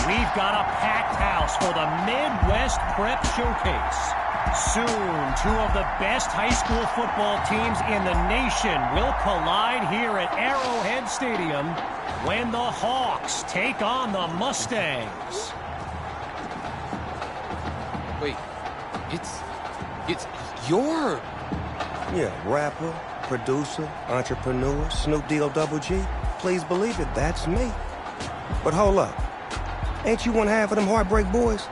We've got a packed house for the Midwest Prep Showcase. Soon, two of the best high school football teams in the nation will collide here at Arrowhead Stadium when the Hawks take on the Mustangs. Wait, it's your... Yeah, rapper, producer, entrepreneur, Snoop D-O-double-G. Please believe it, that's me. But hold up. Ain't you one half of them Heartbreak Boys?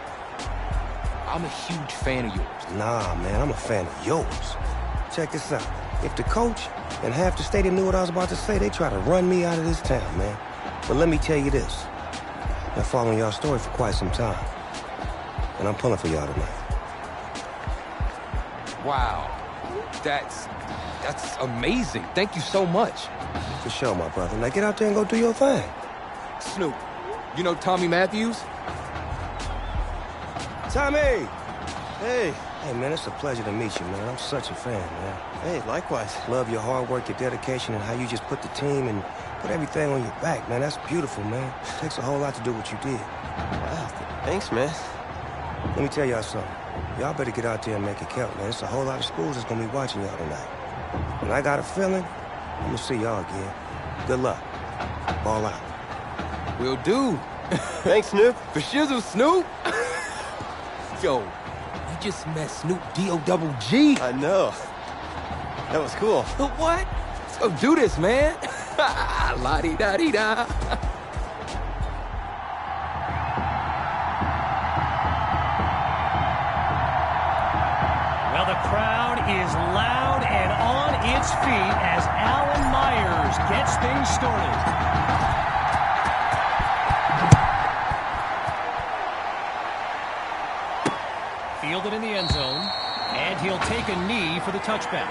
I'm a huge fan of yours. Nah, man, I'm a fan of yours. Check this out. If the coach and half the stadium knew what I was about to say, they try to run me out of this town, man. But let me tell you this. Been following y'all story for quite some time. And I'm pulling for y'all tonight. Wow. That's amazing. Thank you so much. For sure, my brother. Now get out there and go do your thing. Snoop, you know Tommy Matthews? Tommy! Hey. Hey, man, it's a pleasure to meet you, man. I'm such a fan, man. Hey, likewise. Love your hard work, your dedication, and how you just put the team and put everything on your back, man. That's beautiful, man. It takes a whole lot to do what you did. Wow, thanks, man. Let me tell y'all something. Y'all better get out there and make it count, man. It's a whole lot of schools that's gonna be watching y'all tonight. And I got a feeling I'm gonna see y'all again. Good luck. Ball out. Will do. Thanks, Snoop. For shizzle, Snoop. Yo, you just met Snoop D-O-double-G. I know. That was cool. What? Let's go do this, man. La-di-da-di-da. Well, the crowd is loud and on its feet as Alan Myers gets things started. Fielded in the end zone, and he'll take a knee for the touchback.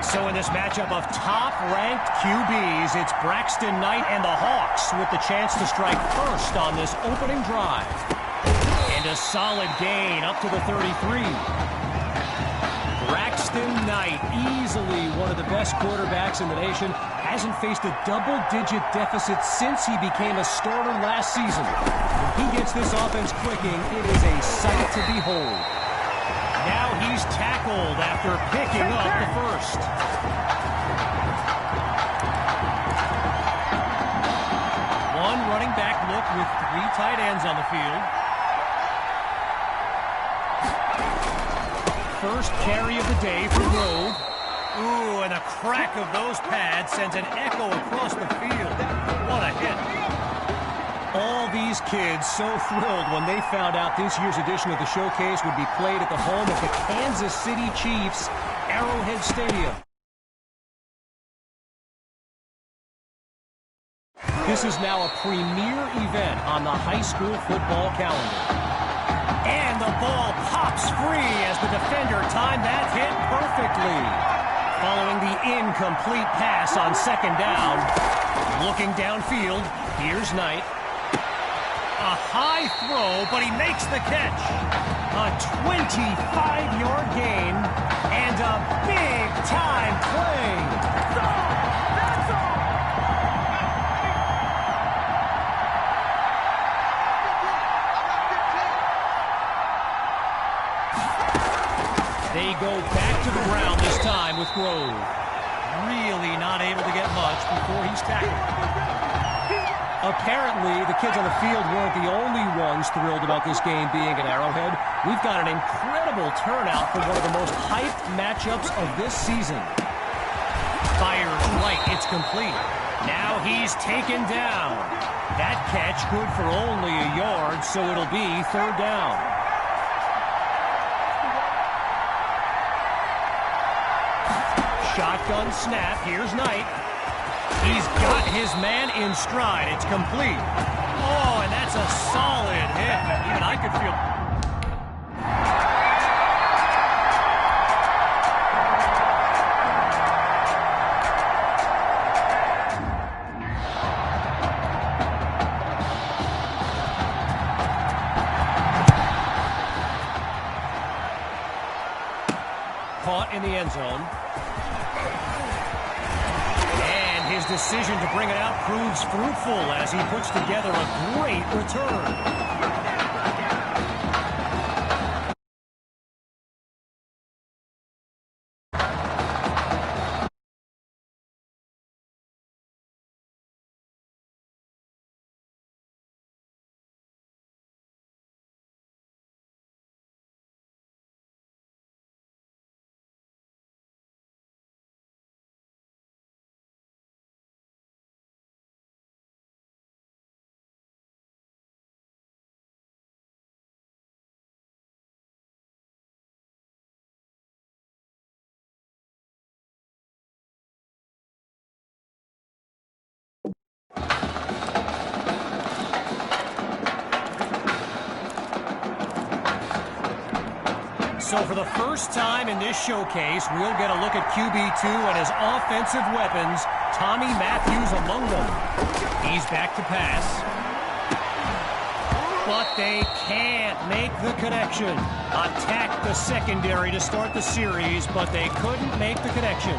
So in this matchup of top-ranked QBs, it's Braxton Knight and the Hawks with the chance to strike first on this opening drive. And a solid gain up to the 33. Braxton Knight, easily one of the best quarterbacks in the nation, hasn't faced a double-digit deficit since he became a starter last season. When he gets this offense clicking, it is a sight to behold. Now he's tackled after picking up the first. One running back look with three tight ends on the field. First carry of the day for Grove. Ooh, and a crack of those pads sends an echo across the field. What a hit. All these kids so thrilled when they found out this year's edition of the showcase would be played at the home of the Kansas City Chiefs, Arrowhead Stadium. This is now a premier event on the high school football calendar. And the ball pops free as the defender timed that hit perfectly. Following the incomplete pass on second down. Looking downfield, here's Knight. A high throw, but he makes the catch. A 25-yard gain and a big-time play. That's all! That's all! They go back to the ground this time with Grove. Really not able to get much before he's tackled. Apparently, the kids on the field weren't the only ones thrilled about this game being at Arrowhead. We've got an incredible turnout for one of the most hyped matchups of this season. Fires right, it's complete. Now he's taken down. That catch good for only a yard, so it'll be third down. Shotgun snap, here's Knight. He's got his man in stride. It's complete. Oh, and that's a solid hit. Even I could feel... in the end zone. And his decision to bring it out proves fruitful as he puts together a great return. So for the first time in this showcase, we'll get a look at QB2 and his offensive weapons, Tommy Matthews among them. He's back to pass. But they can't make the connection. Attacked the secondary to start the series, but they couldn't make the connection.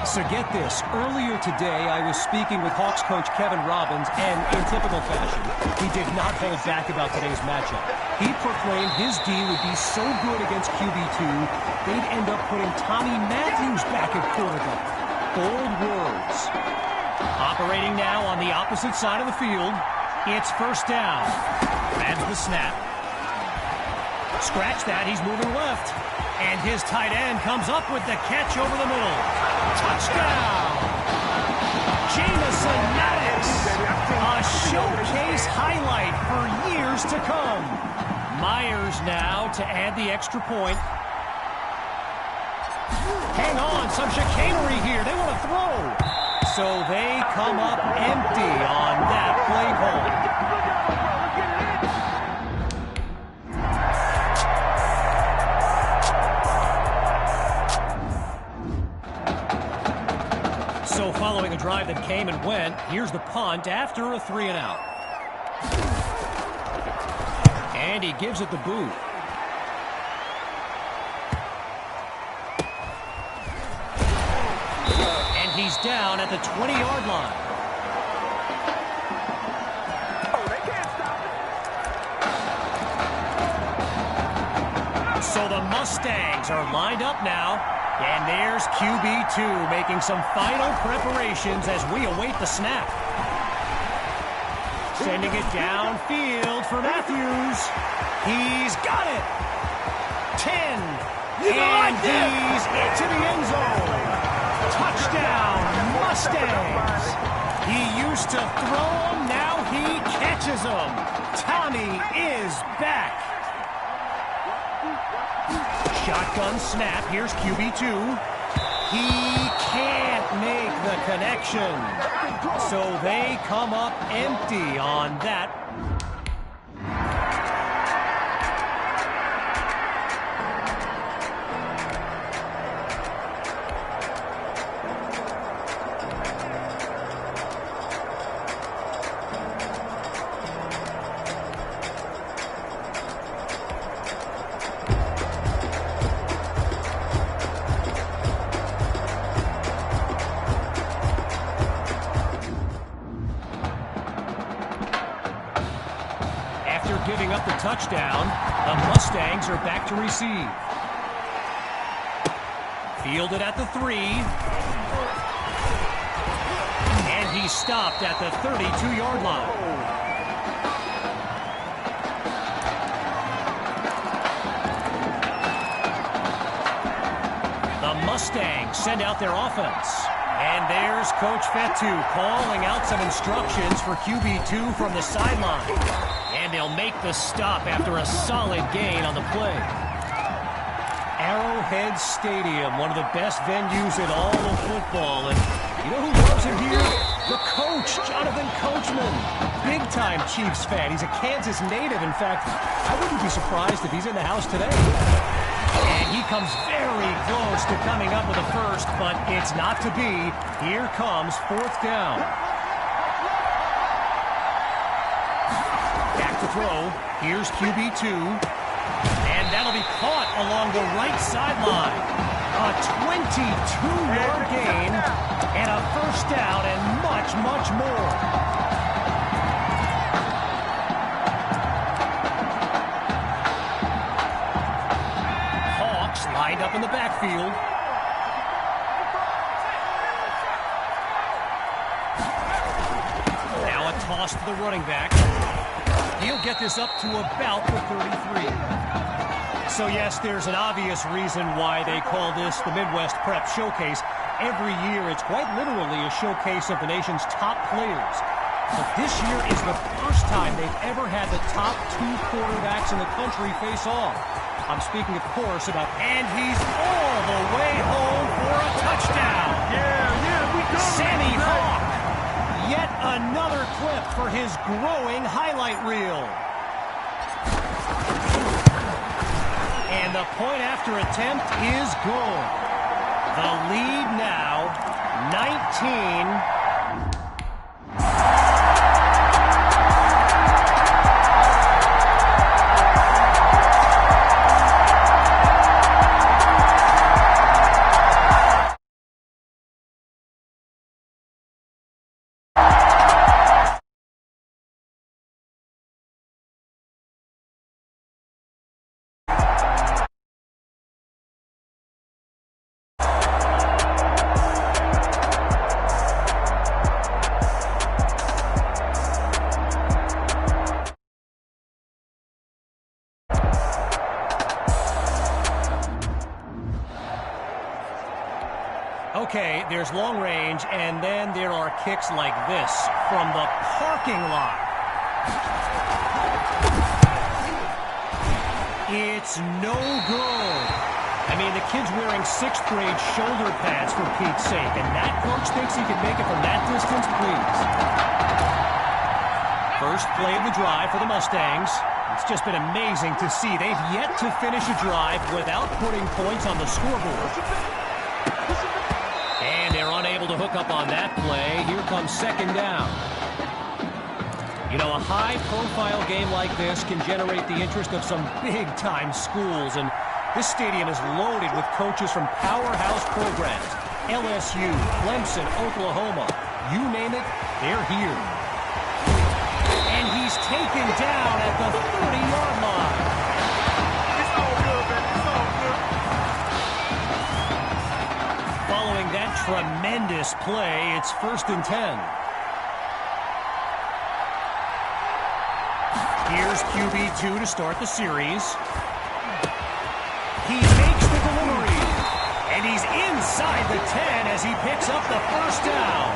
So get this, earlier today I was speaking with Hawks coach Kevin Robbins, and in typical fashion, he did not hold back about today's matchup. He proclaimed his D would be so good against QB2, they'd end up putting Tommy Matthews back at quarterback. Bold words. Operating now on the opposite side of the field, it's first down. Grabs the snap. Scratch that, he's moving left. And his tight end comes up with the catch over the middle. Touchdown! Jamison Maddox! A showcase highlight for years to come. Myers now to add the extra point. Hang on, some chicanery here. They want to throw. So they come up empty on that play call. So following a drive that came and went, here's the punt after a 3-and-out. And he gives it the boot. And he's down at the 20-yard line. So the Mustangs are lined up now. And there's QB2 making some final preparations as we await the snap. Sending it downfield for Matthews. He's got it. 10. And he's into the end zone. Touchdown, Mustangs. He used to throw them, now he catches them. Tommy is back. Shotgun snap. Here's QB2. He can't make the connection. So they come up empty on that. Giving up the touchdown, the Mustangs are back to receive. Fielded at the 3. And he stopped at the 32-yard line. The Mustangs send out their offense. And there's Coach Fetu calling out some instructions for QB2 from the sideline. And they'll make the stop after a solid gain on the play. Arrowhead Stadium, one of the best venues in all of football. And you know who loves it here? The coach, Jonathan Coachman. Big-time Chiefs fan. He's a Kansas native. In fact, I wouldn't be surprised if he's in the house today. And he comes very close to coming up with a first, but it's not to be. Here comes fourth down. Back to throw. Here's QB2. And And that'll be caught along the right sideline. A 22-yard gain and a first down and much, much more. Hawks lined up in the backfield. Now a toss to the running back. He'll get this up to about the 33. So yes, there's an obvious reason why they call this the Midwest Prep Showcase. Every year, it's quite literally a showcase of the nation's top players. But this year is the first time they've ever had the top 2 quarterbacks in the country face off. I'm speaking, of course, about... And he's all the way home for a touchdown. We go. Sammy Hawk. Yet another clip for his growing highlight reel. And the point after attempt is good. The lead now, 19. Okay, there's long range, and then there are kicks like this from the parking lot. It's no good. I mean, the kid's wearing 6th grade shoulder pads, for Pete's sake, and that coach thinks he can make it from that distance, please. First play of the drive for the Mustangs. It's just been amazing to see. They've yet to finish a drive without putting points on the scoreboard. And they're unable to hook up on that play. Here comes second down. You know, a high-profile game like this can generate the interest of some big-time schools, and this stadium is loaded with coaches from powerhouse programs. LSU, Clemson, Oklahoma, you name it, they're here. And he's taken down at the 30-yard line. It's all good, baby. It's all good. Following that tremendous play, it's 1st and 10. Here's QB2 to start the series. He makes the delivery, and he's inside the 10 as he picks up the first down.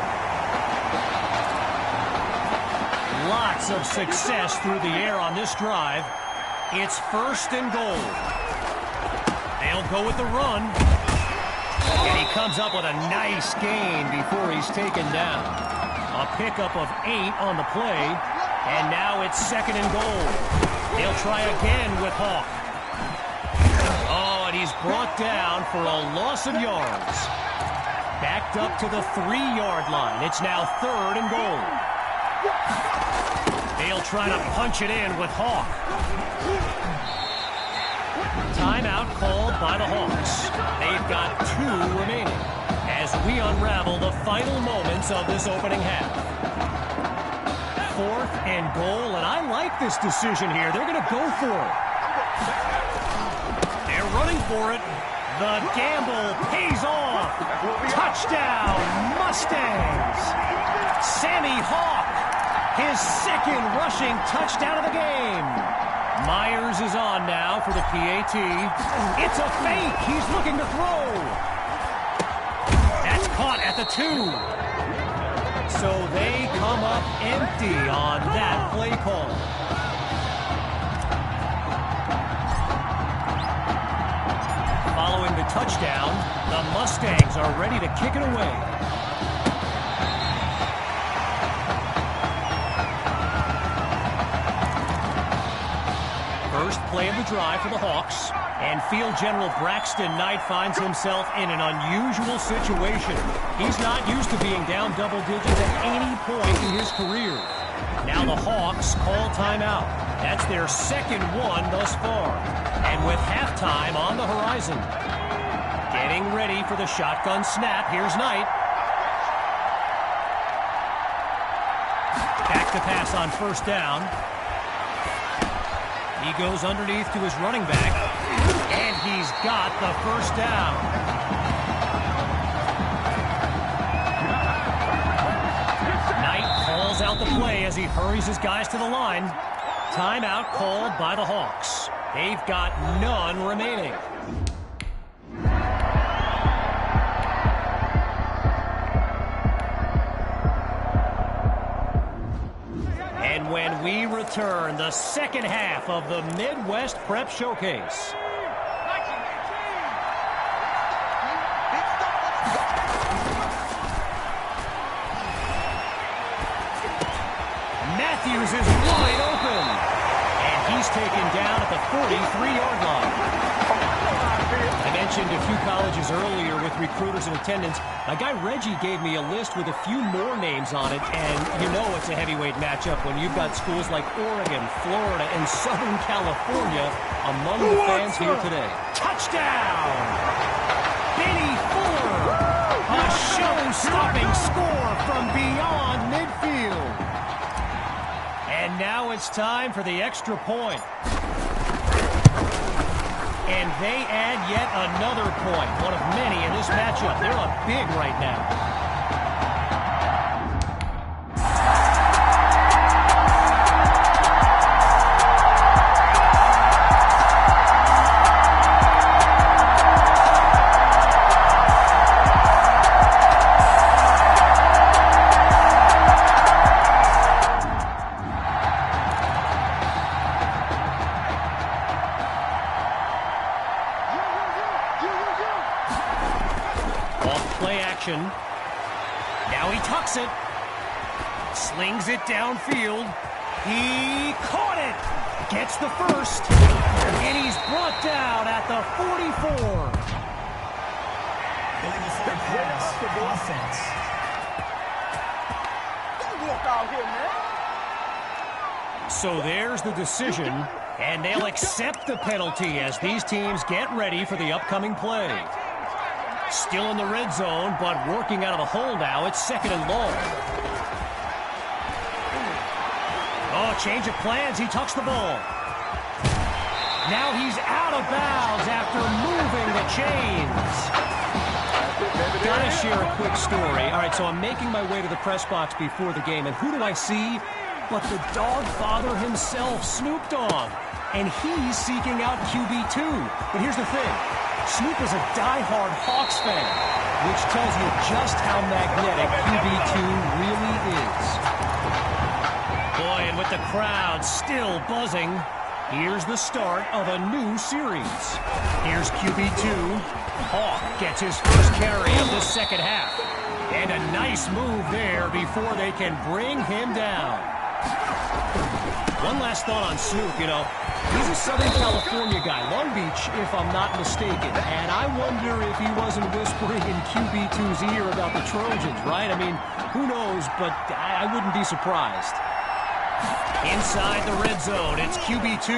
Lots of success through the air on this drive. It's 1st and goal. They'll go with the run. And he comes up with a nice gain before he's taken down. A pickup of 8 on the play. And now it's 2nd and goal. They'll try again with Hawk. Oh, and he's brought down for a loss of yards. Backed up to the 3-yard line. It's now 3rd and goal. They'll try to punch it in with Hawk. Timeout called by the Hawks. They've got 2 remaining as we unravel the final moments of this opening half. 4th and goal, and I like this decision here. They're going to go for it. They're running for it. The gamble pays off. Touchdown, Mustangs. Sammy Hawk, his 2nd rushing touchdown of the game. Myers is on now for the PAT. It's a fake. He's looking to throw. That's caught at the 2. So they come up empty on that play call. Following the touchdown, the Mustangs are ready to kick it away. First play of the drive for the Hawks, and Field General Braxton Knight finds himself in an unusual situation. He's not used to being down double digits at any point in his career. Now the Hawks call timeout. That's their second one thus far. And with halftime on the horizon. Getting ready for the shotgun snap. Here's Knight. Back to pass on first down. He goes underneath to his running back. And he's got the first down. Knight calls out the play as he hurries his guys to the line. Timeout called by the Hawks. They've got none remaining. And when we return, the second half of the Midwest Prep Showcase. Matthews is wide open. And he's taken down at the 43-yard line. I mentioned a few colleges earlier with recruiters in attendance. My guy Reggie gave me a list with a few more names on it, and you know it's a heavyweight matchup when you've got schools like Oregon, Florida, and Southern California among the fans here today. Touchdown! Benny Fuller! A show-stopping score from beyond midfield. And now it's time for the extra point. And they add yet another point, one of many in this matchup. They're up big right now. Now he tucks it. Slings it downfield. He caught it. Gets the first. And he's brought down at the 44. Offense. Don't walk out here, man. So there's the decision, and they'll accept the penalty as these teams get ready for the upcoming play. Still in the red zone, but working out of the hole now. It's second and long. Oh, change of plans. He tucks the ball. Now he's out of bounds after moving the chains. Gotta share a quick story. All right, so I'm making my way to the press box before the game, and who do I see but the dog father himself, Snoop Dogg. And he's seeking out QB2. But here's the thing. Snoop is a diehard Hawks fan, which tells you just how magnetic QB2 really is. Boy, and with the crowd still buzzing, here's the start of a new series. Here's QB2. Hawk gets his first carry of this second half. And a nice move there before they can bring him down. One last thought on Snoop, you know. He's a Southern California guy, Long Beach, if I'm not mistaken. And I wonder if he wasn't whispering in QB2's ear about the Trojans, right? I mean, who knows, but I wouldn't be surprised. Inside the red zone, it's QB2.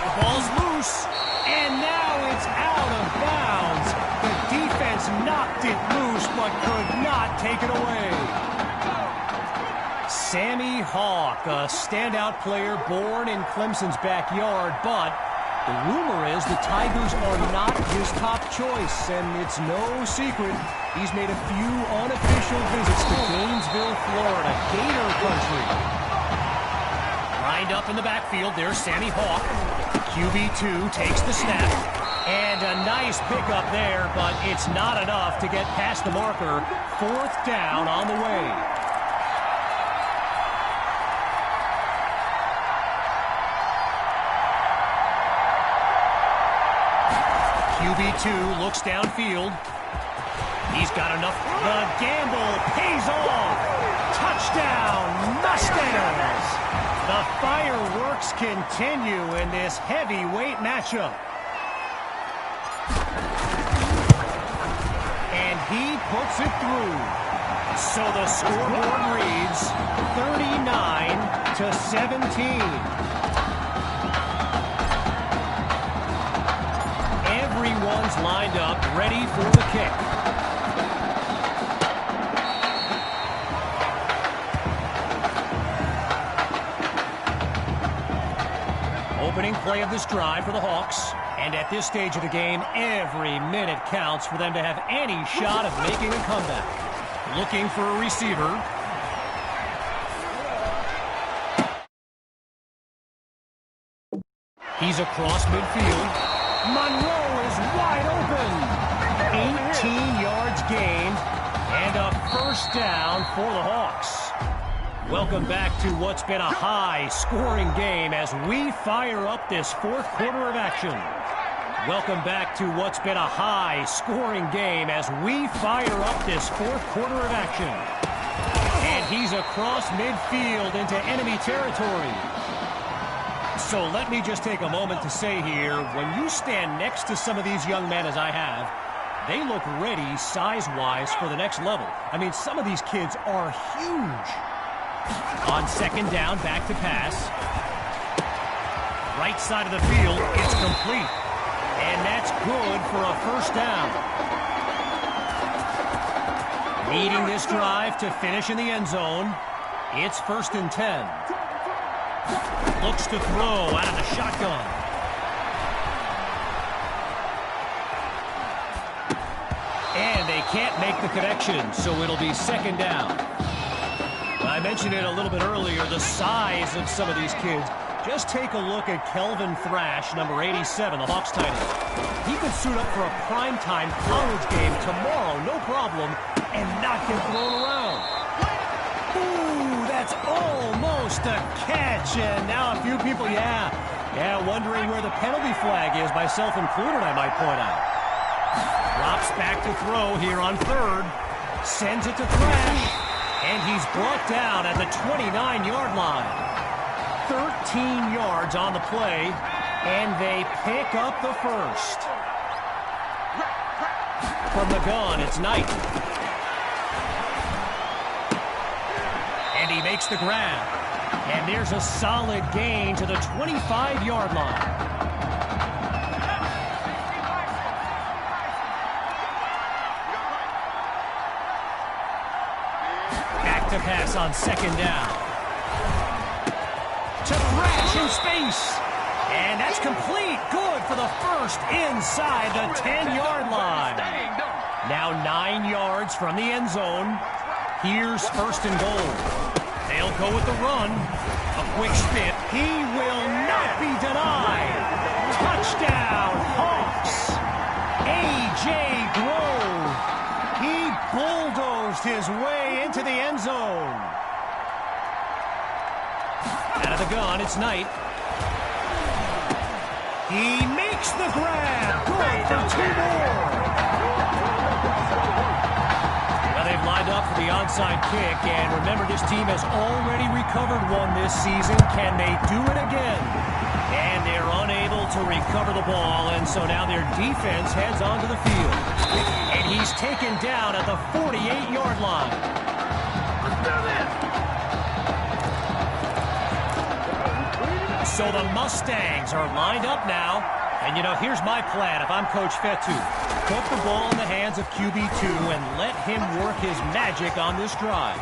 The ball's loose, and now it's out of bounds. The defense knocked it loose, but could not take it away. Sammy Hawk, a standout player born in Clemson's backyard, but the rumor is the Tigers are not his top choice, and it's no secret he's made a few unofficial visits to Gainesville, Florida, Gator country. Lined up in the backfield, there's Sammy Hawk. QB2 takes the snap, and a nice pickup there, but it's not enough to get past the marker. Fourth down on the way. QB2 looks downfield. He's got enough. The gamble pays off. Touchdown, Mustangs! The fireworks continue in this heavyweight matchup. And he puts it through. So the scoreboard reads 39-17. Everyone's lined up, ready for the kick. Opening play of this drive for the Hawks. And at this stage of the game, every minute counts for them to have any shot of making a comeback. Looking for a receiver. He's across midfield. Monroe is wide open. 18 yards gained and a first down for the Hawks. Welcome back to what's been a high-scoring game as we fire up this fourth quarter of action. Welcome back to what's been a high-scoring game as we fire up this fourth quarter of action. And he's across midfield into enemy territory. So let me just take a moment to say here, when you stand next to some of these young men as I have, they look ready size-wise for the next level. I mean, some of these kids are huge. On second down, back to pass. Right side of the field, it's complete. And that's good for a first down. Leading this drive to finish in the end zone. It's 1st and 10. Looks to throw out of the shotgun. And they can't make the connection, so it'll be 2nd down. I mentioned it a little bit earlier, the size of some of these kids. Just take a look at Kelvin Thrash, number 87, the Hawks tight end. He could suit up for a primetime college game tomorrow, no problem, and not get thrown around. Ooh, that's almost a catch. And now a few people, wondering where the penalty flag is, myself included, I might point out. Drops back to throw here on 3rd. Sends it to Thrash. And he's brought down at the 29-yard line. 13 yards on the play, and they pick up the first. From the gun, it's Knight. And he makes the grab. And there's a solid gain to the 25-yard line. To pass on 2nd down. To Thrash in space. And that's complete. Good for the first inside the 10-yard line. Now 9 yards from the end zone. Here's 1st and goal. They'll go with the run. A quick spin. He will not be denied. Touchdown, Hawks. A.J. Grove. He bulldozed his way into the end zone. Out of the gun, it's Knight. He makes the grab. Good for 2 more. Well, they've lined up for the onside kick, and remember, this team has already recovered one this season. Can they do it again? And they're unable to recover the ball, and so now their defense heads onto the field. And he's taken down at the 48-yard line. So the Mustangs are lined up now. And, you know, here's my plan if I'm Coach Fetu. Put the ball in the hands of QB2 and let him work his magic on this drive.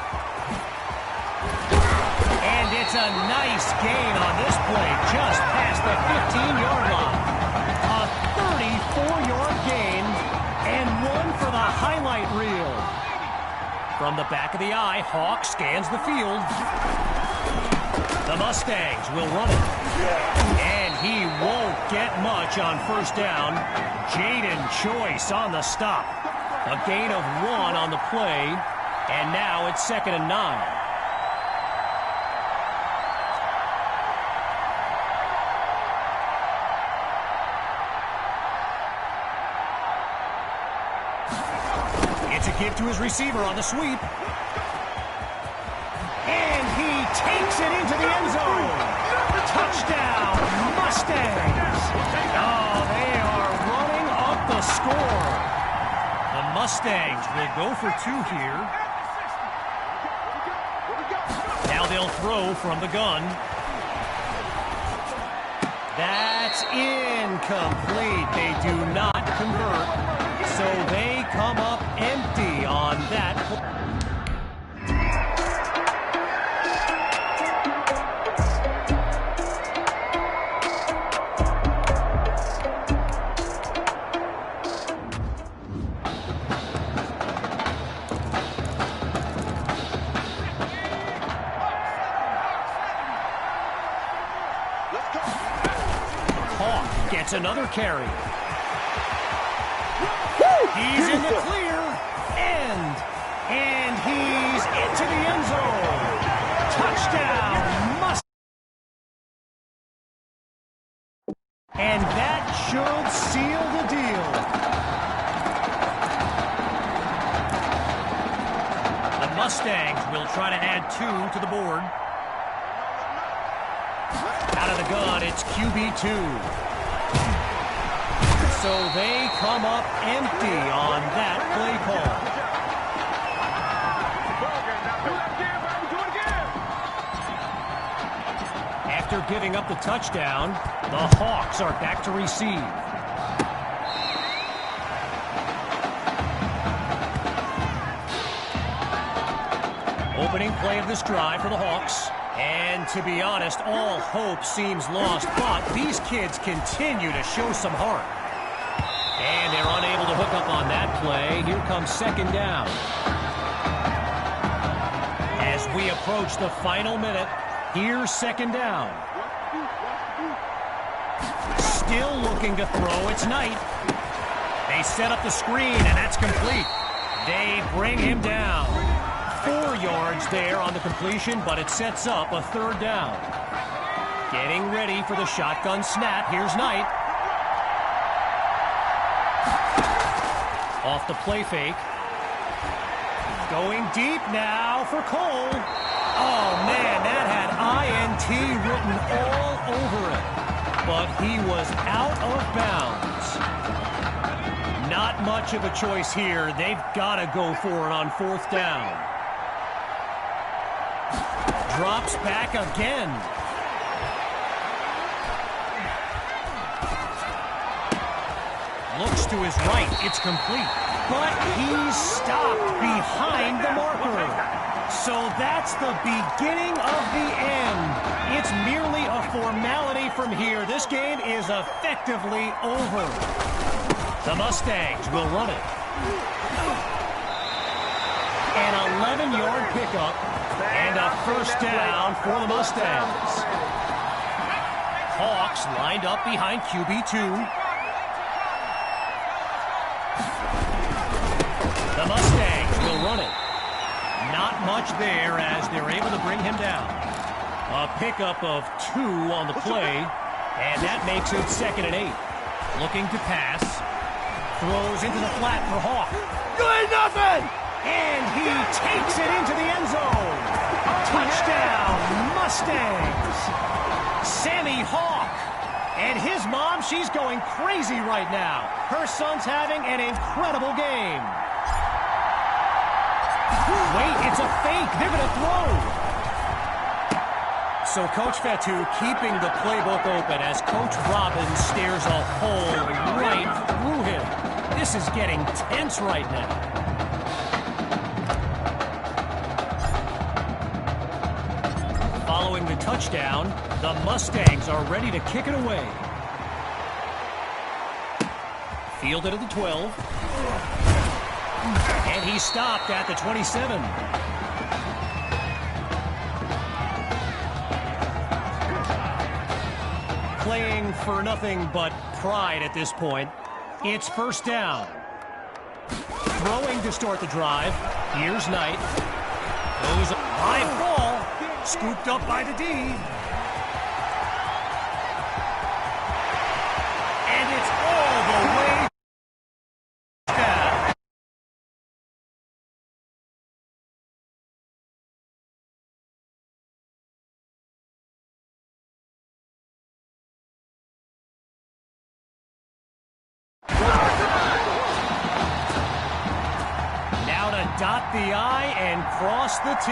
And it's a nice gain on this play, just past the 15-yard line. A 34-yard gain and one for the highlight reel. From the back of the eye, Hawk scans the field. The Mustangs will run it. And he won't get much on 1st down. Jaden Choice on the stop. A gain of 1 on the play. And now it's 2nd and 9. It's a give to his receiver on the sweep. And he takes it into the end zone. Touchdown, Mustangs. Oh, they are running up the score. The Mustangs will go for 2 here. They'll throw from the gun. That's incomplete. They do not convert, so they come up empty on that. Gets another carry. He's in the clear. And he's into the end zone. Touchdown, Must. And that should seal the deal. The Mustangs will try to add 2 to the board. Out of the gun, it's QB2. So they come up empty on that play call. After giving up the touchdown, the Hawks are back to receive. Opening play of this drive for the Hawks. And to be honest, all hope seems lost, but these kids continue to show some heart. And they're unable to hook up on that play. Here comes second down. As we approach the final minute, here's second down. Still looking to throw. It's Knight. They set up the screen, and that's complete. They bring him down. 4 yards there on the completion, but it sets up a third down. Getting ready for the shotgun snap. Here's Knight. Off the play fake. Going deep now for Cole. Oh, man, that had INT written all over it. But he was out of bounds. Not much of a choice here. They've got to go for it on fourth down. Drops back again. Looks to his right. It's complete. But he's stopped behind the marker. So that's the beginning of the end. It's merely a formality from here. This game is effectively over. The Mustangs will run it. An 11-yard pickup and a first down for the Mustangs. Hawks lined up behind QB2. The Mustangs will run it. Not much there as they're able to bring him down. A pickup of 2 on the play, and that makes it 2nd and 8. Looking to pass. Throws into the flat for Hawk. Good nothing! And he takes it into the end zone. Touchdown, Mustangs. Sammy Hawk. And his mom, she's going crazy right now. Her son's having an incredible game. Wait, it's a fake. They're going to throw. So Coach Fatou keeping the playbook open as Coach Robbins stares a hole right through him. This is getting tense right now. Following the touchdown, the Mustangs are ready to kick it away. Fielded at the 12. And he stopped at the 27. Playing for nothing but pride at this point. It's first down. Throwing to start the drive. Here's Knight. Goes a high ball. Scooped up by the D. And it's all the way down. Now to dot the I and cross the T.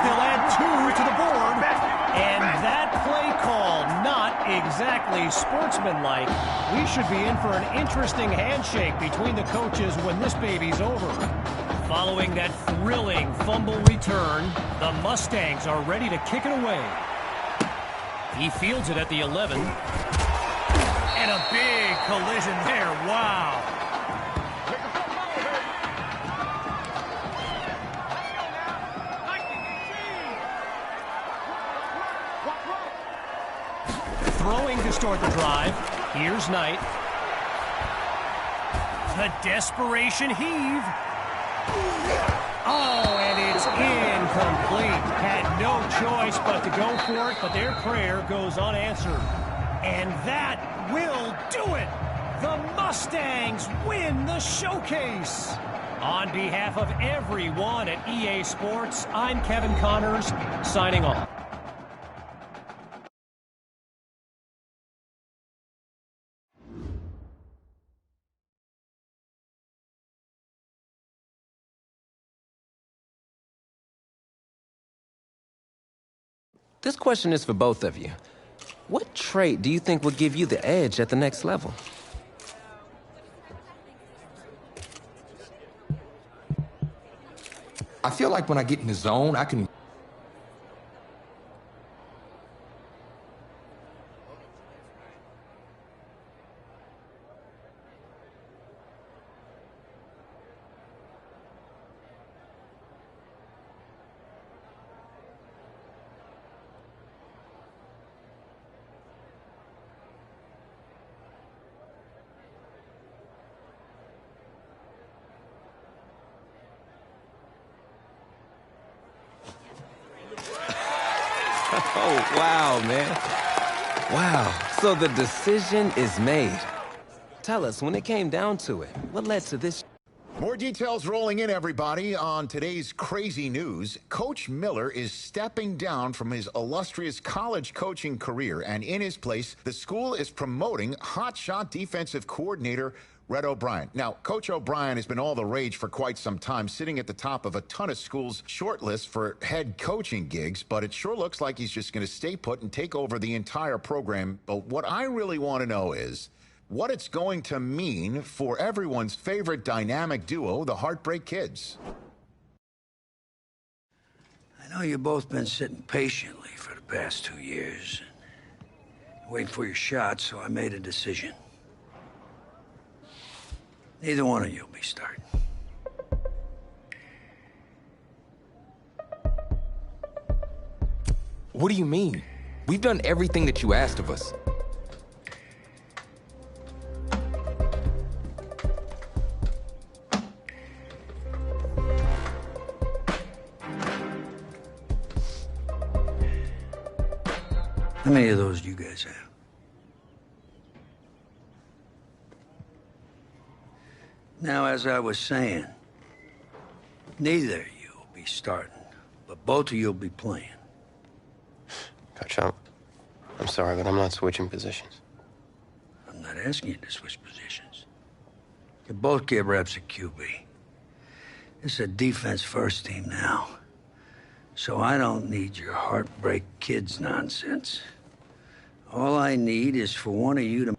they'll add 2 to the board. And that play call, not exactly sportsmanlike. We should be in for an interesting handshake between the coaches when this baby's over. Following that thrilling fumble return, the Mustangs are ready to kick it away. He fields it at the 11. And a big collision there. Wow. Throwing to start the drive. Here's Knight. The desperation heave. Oh, and it's incomplete. Had no choice but to go for it, but their prayer goes unanswered. And that will do it. The Mustangs win the showcase. On behalf of everyone at EA Sports, I'm Kevin Connors, signing off. This question is for both of you. What trait do you think will give you the edge at the next level? I feel like when I get in the zone, I can... Oh, wow, man. Wow. So the decision is made. Tell us, when it came down to it, what led to this? More details rolling in, everybody, on today's crazy news. Coach Miller is stepping down from his illustrious college coaching career, and in his place, the school is promoting hotshot defensive coordinator Red O'Brien. Now, Coach O'Brien has been all the rage for quite some time, sitting at the top of a ton of schools' shortlists for head coaching gigs, but it sure looks like he's just going to stay put and take over the entire program. But what I really want to know is what it's going to mean for everyone's favorite dynamic duo, the Heartbreak Kids. I know you've both been sitting patiently for the past 2 years, waiting for your shot, so I made a decision. Neither one of you will be starting. What do you mean? We've done everything that you asked of us. How many of those do you guys have? Now, as I was saying, neither of you will be starting, but both of you will be playing. Coach, I'm sorry, but I'm not switching positions. I'm not asking you to switch positions. You both get reps at QB. This is a defense-first team now, so I don't need your Heartbreak Kids nonsense. All I need is for one of you to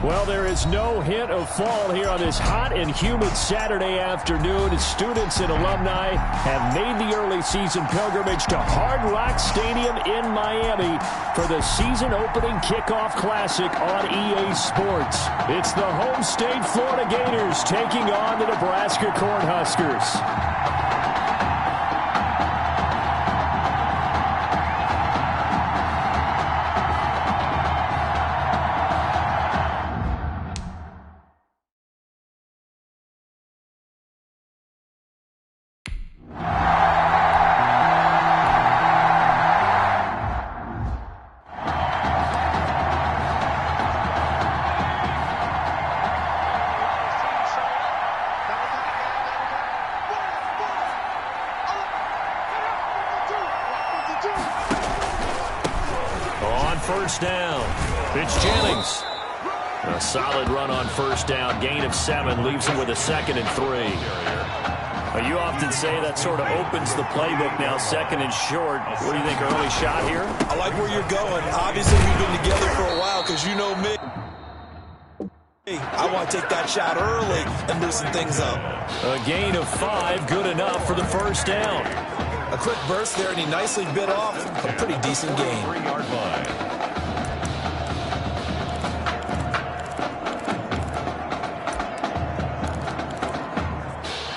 Well, there is no hint of fall here on this hot and humid Saturday afternoon. Students and alumni have made the early season pilgrimage to Hard Rock Stadium in Miami for the season-opening kickoff classic on EA Sports. It's the home state Florida Gators taking on the Nebraska Cornhuskers. first down. It's Jennings. A solid run on first down. Gain of 7 leaves him with a 2nd and 3. You often say that sort of opens the playbook now, 2nd and short. What do you think, early shot here? I like where you're going. Obviously, we've been together for a while because you know me. I want to take that shot early and loosen things up. A gain of 5, good enough for the first down. A quick burst there, and he nicely bit off a pretty decent gain. 3-yard line.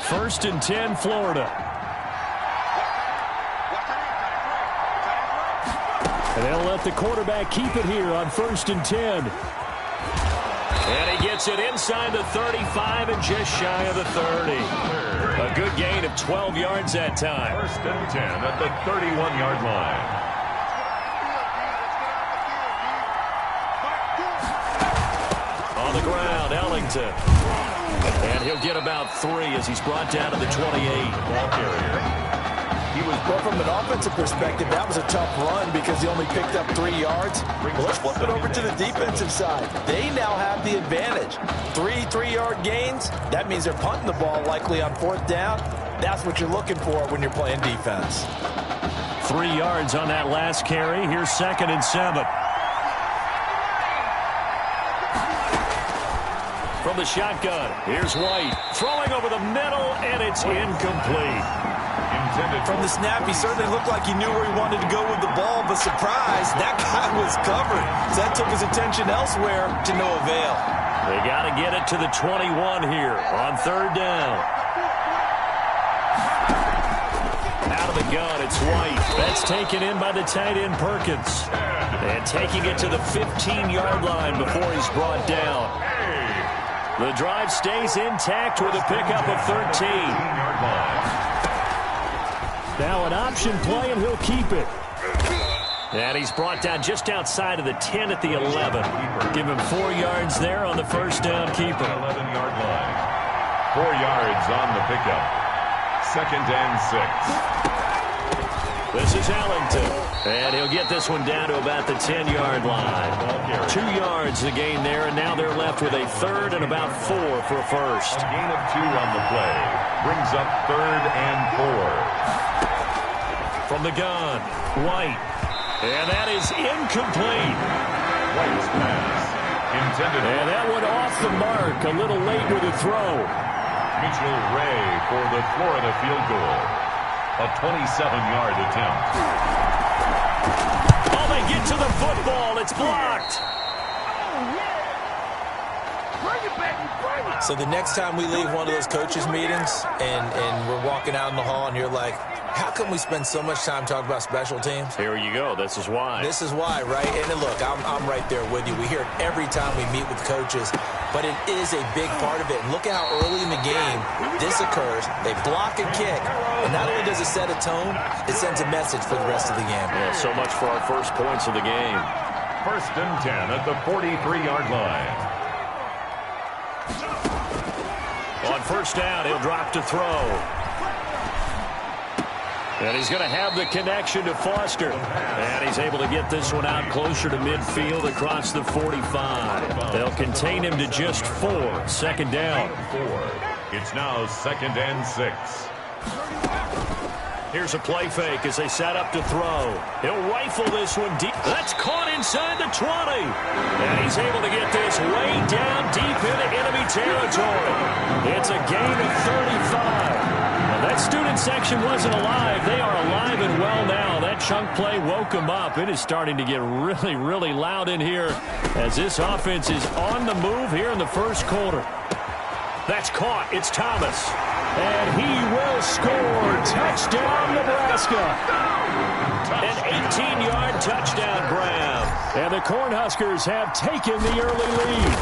First and 10, Florida. And they'll let the quarterback keep it here on first and 10. And he gets it inside the 35 and just shy of the 30. A good gain of 12 yards that time. First and 10 at the 31-yard line. On the ground, Ellington. And he'll get about 3 as he's brought down to the 28. Ball carrier. But from an offensive perspective, that was a tough run because he only picked up 3 yards. Well, let's flip it over to the defensive side. They now have the advantage. 3-3-yard gains, that means they're punting the ball likely on 4th down. That's what you're looking for when you're playing defense. 3 yards on that last carry. Here's 2nd and 7. From the shotgun, here's White. Throwing over the middle, and it's incomplete. From the snap, he certainly looked like he knew where he wanted to go with the ball, but surprise, that guy was covered. So that took his attention elsewhere to no avail. They got to get it to the 21 here on 3rd down. Out of the gun, it's White. That's taken in by the tight end Perkins. And taking it to the 15-yard line before he's brought down. The drive stays intact with a pickup of 13. Now an option play, and he'll keep it. And he's brought down just outside of the 10 at the 11. Give him 4 yards there on the first down keeper. 11-yard line. 4 yards on the pickup. 2nd and 6. This is Ellington. And he'll get this one down to about the 10-yard line. 2 yards the gain there, and now they're left with a 3rd and about 4 for a first. A gain of 2 on the play. Brings up 3rd and 4. From the gun, White. And that is incomplete. White's pass. Intended. And that one off the mark. A little late with the throw. Mitchell Ray for the Florida field goal. A 27-yard attempt. Oh, they get to the football. It's blocked. So the next time we leave one of those coaches' meetings and we're walking out in the hall and you're like, how come we spend so much time talking about special teams? Here you go. This is why. This is why, right? And look, I'm right there with you. We hear it every time we meet with coaches, but it is a big part of it. And look at how early in the game this occurs. They block and kick, and not only does it set a tone, it sends a message for the rest of the game. Yeah, so much for our first points of the game. First and 10 at the 43-yard line. On first down, he'll drop to throw. And he's going to have the connection to Foster. And he's able to get this one out closer to midfield across the 45. They'll contain him to just 4. 2nd down. 4. It's now 2nd and 6. Here's a play fake as they set up to throw. He'll rifle this one deep. That's caught inside the 20. And he's able to get this way down deep into enemy territory. It's a gain of 35. That student section wasn't alive. They are alive and well now. That chunk play woke them up. It is starting to get really, really loud in here as this offense is on the move here in the first quarter. That's caught. It's Thomas. And he will score. Touchdown, Nebraska. An 18-yard touchdown grab. And the Cornhuskers have taken the early lead.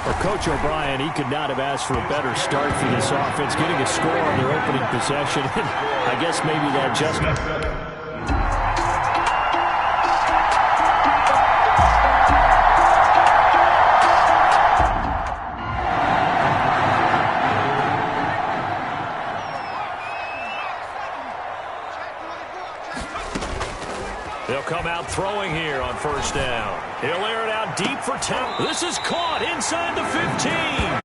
For Coach O'Brien, he could not have asked for a better start for this offense, getting a score on their opening possession. I guess maybe that just... They'll come out throwing here on first down. He'll air it out deep for 10. This is caught inside the 15.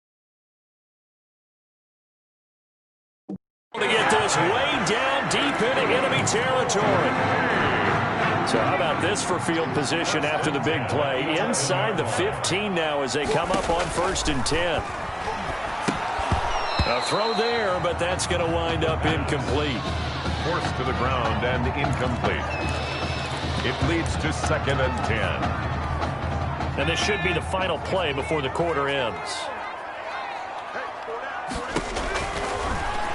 To get this way down deep into enemy territory. So how about this for field position after the big play? Inside the 15 now as they come up on 1st and 10. A throw there, but that's going to wind up incomplete. Forced to the ground and incomplete. It leads to 2nd and 10. And this should be the final play before the quarter ends.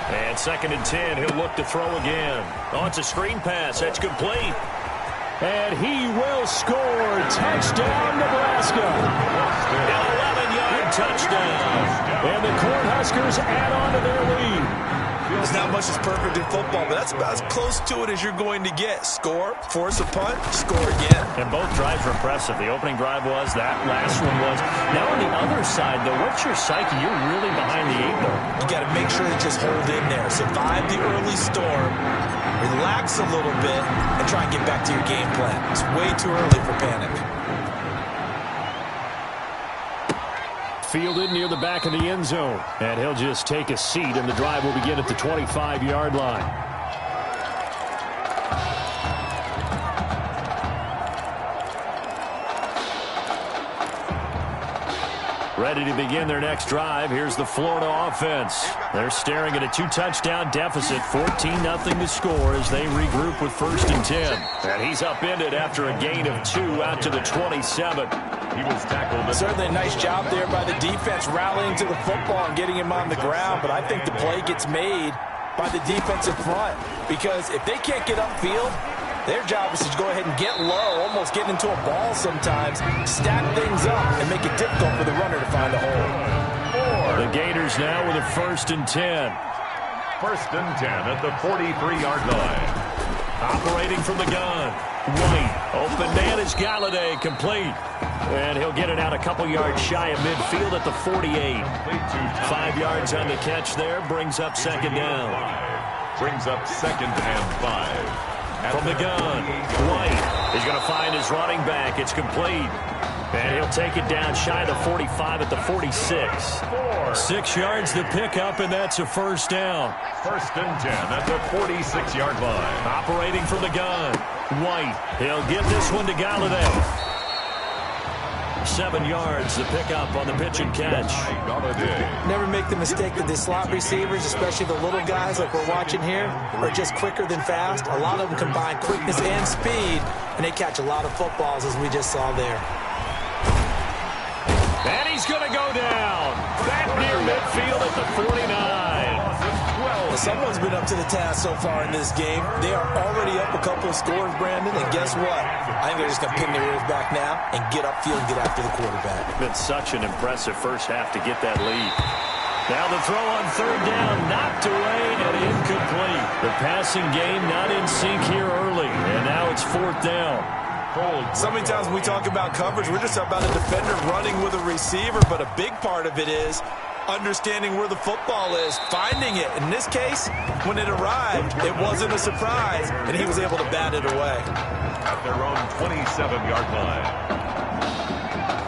And 2nd and 10, he'll look to throw again. Oh, it's a screen pass. That's complete. And he will score. Touchdown, Nebraska. An 11-yard touchdown. And the Cornhuskers add on to their lead. There's not much that's perfect in football, but that's about as close to it as you're going to get. Score, force a punt, score again. And both drives were impressive. The opening drive was, that last one was. Now on the other side, though, what's your psyche? You're really behind the 8 ball. You got to make sure to just hold in there. Survive the early storm, relax a little bit, and try and get back to your game plan. It's way too early for panic. Fielded near the back of the end zone. And he'll just take a seat, and the drive will begin at the 25-yard line. Ready to begin their next drive. Here's the Florida offense. They're staring at a 2-touchdown deficit, 14-0 to score as they regroup with 1st and 10. And he's upended after a gain of 2 out to the 27. He was tackled. Certainly a nice job there by the defense rallying to the football and getting him on the ground, but I think the play gets made by the defensive front because if they can't get upfield, their job is to go ahead and get low, almost get into a ball sometimes, stack things up, and make it difficult for the runner to find a hole. The Gators now with a 1st and 10. 1st and 10 at the 43-yard line. Operating from the gun. White. Open man is Galladay. Complete. And he'll get it out a couple yards shy of midfield at the 48. 5 yards on the catch there. Brings up 2nd down. Brings up 2nd and 5. From the gun, White is going to find his running back. It's complete. And he'll take it down shy of the 45 at the 46. 6 yards to pick up, and that's a 1st down. 1st and 10 at the 46-yard line. Operating from the gun, White. He'll give this one to Galladay. 7 yards to pick up on the pitch and catch. Never make the mistake that the slot receivers, especially the little guys like we're watching here, are just quicker than fast. A lot of them combine quickness and speed, and they catch a lot of footballs as we just saw there. And he's going to go down. Back near midfield at the 49. Someone's been up to the task so far in this game. They are already up a couple of scores, Brandon, and guess what? I think they're just going to pin their ears back now and get upfield and get after the quarterback. It's been such an impressive first half to get that lead. Now the throw on 3rd down, knocked away and incomplete. The passing game not in sync here early, and now it's 4th down. So many times when we talk about coverage, we're just about a defender running with a receiver, but a big part of it is understanding where the football is, finding it. In this case, when it arrived, it wasn't a surprise, and he was able to bat it away. At their own 27-yard line.